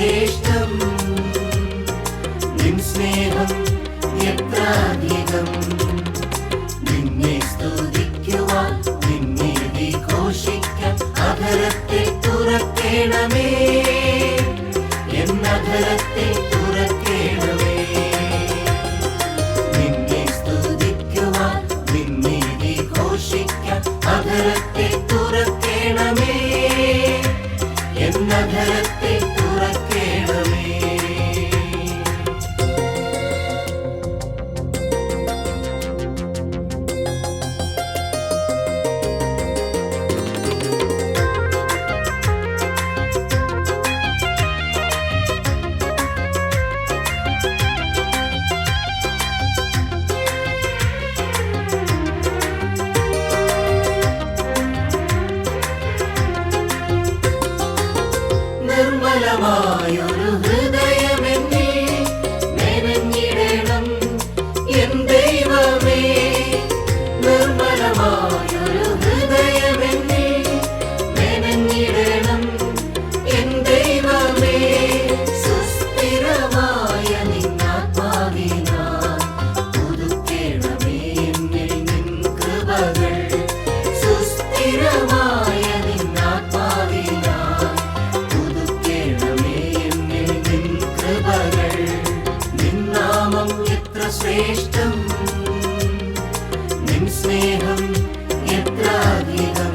ശ്രേഷ്ഠം നിൻ സ്നേഹം എത്ര അധികം നിന്നെ സ്തുതിക്കുവാൻ നിന്നെ ഘോഷിക്കാൻ അധരത്തെ തുറക്കേണമേ എന്നധരത്തെ തുറക്കേണമേ നിന്നെ സ്തുതിക്കുവാൻ നിന്നെ ഘോഷിക്കാൻ അധരത്തെ തുറക്കേണമേ എന്നധരത്തെ തുറക്കേണമേ നിർമ്മലമായൊരു ഹൃദയമെന്നിൽ മെനഞ്ഞിടണം എൻ ദൈവമേ നിർമ്മലമായൊരു ഹൃദയമെന്നിൽ മെനഞ്ഞിടണം എൻ ദൈവമേ സുസ്ഥിരമായ നിന്നാത്മാവിനാൽ പുതുക്കേണമേ എന്നിൽ നിൻ കൃപകൾ സുസ്ഥിരമായ നിന്നാത്മാവിനാൽ നിന്നാമം എത്ര ശ്രേഷ്ഠം നിൻ സ്നേഹം എത്ര അധികം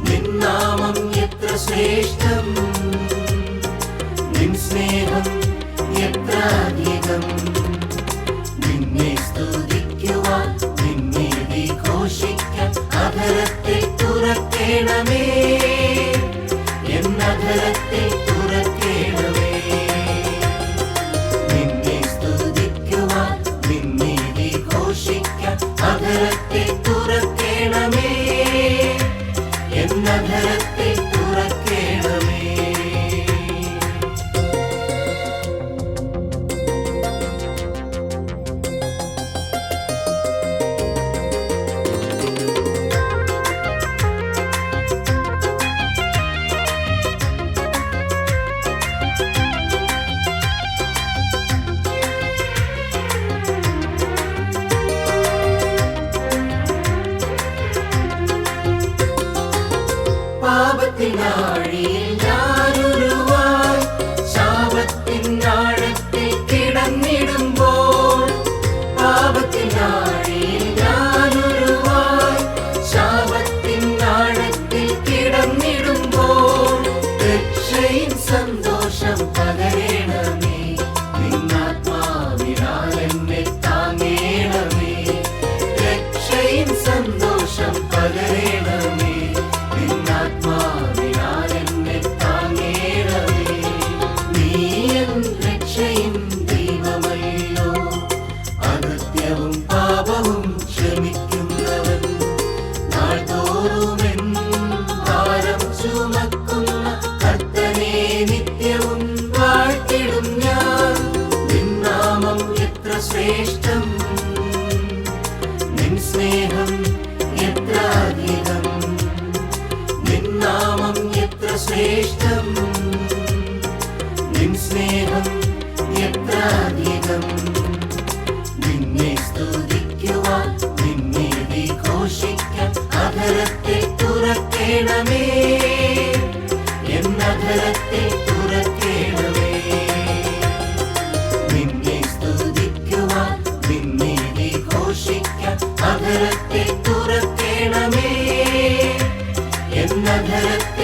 നിന്നാമം എത്ര ശ്രേഷ്ഠം നിൻ സ്നേഹം എത്ര അധികം നിന്നെ സ്തുതിക്കുവാൻ നിന്നെ ഘോഷിക്കാൻ അധരത്തെ തുറക്കേണമേ എന്നധരത്തെ തുറക്കേണമേ അധരത്തെ തുറക്കേണമേ എന്നധരത്തെ തുറക്കേണമേ പാപത്തിനാഴിയിൽ ഞാനുരുവായി ശാപത്തിനാഴത്തിൽ കിടന്നിടുമ്പോൾ പാപത്തിനാഴിയിൽ ഞാനുരുവായി ശാപത്തിനാഴത്തിൽ കിടന്നിടുമ്പോൾ രക്ഷയിൻ സന്തോഷം പകരണമേ നിന്നാത്മാവിനാൽ എന്നെ താങ്ങേണമേ രക്ഷയിൻ സന്തോഷം പകരണമേ നിന്നാത്മാവിനാൽ എന്നെ താങ്ങേണമേ നീ എൻ രക്ഷയിൻ ദൈവമല്ലോ അകൃത്യവും പാപവും ക്ഷമിക്കുന്നവൻ നാൾതോറും എൻ ഭാരം ചുമക്കുന്ന കർത്തനെ നിത്യവും വാഴ്ത്തിടും ഞാൻ നിന്നാമം എത്ര ശ്രേഷ്ഠം നിൻ സ്നേഹം എത്ര അധികം നിന്നാമം എത്ര ശ്രേഷ്ഠം നിൻ സ്നേഹം എത്ര അധികം നിന്നെ സ്തുതിക്കുവാൻ നിന്നെ ഘോഷിക്കാൻ അധരത്തെ തുറക്കേണമേ എന്നധരത്തെ തുറക്കേണമേ നിന്നെ സ്തുതിക്കുവാൻ നിന്നെ ഘോഷിക്കാൻ അധരത്തെ തുറക്കേണമേ എന്നധരത്തെ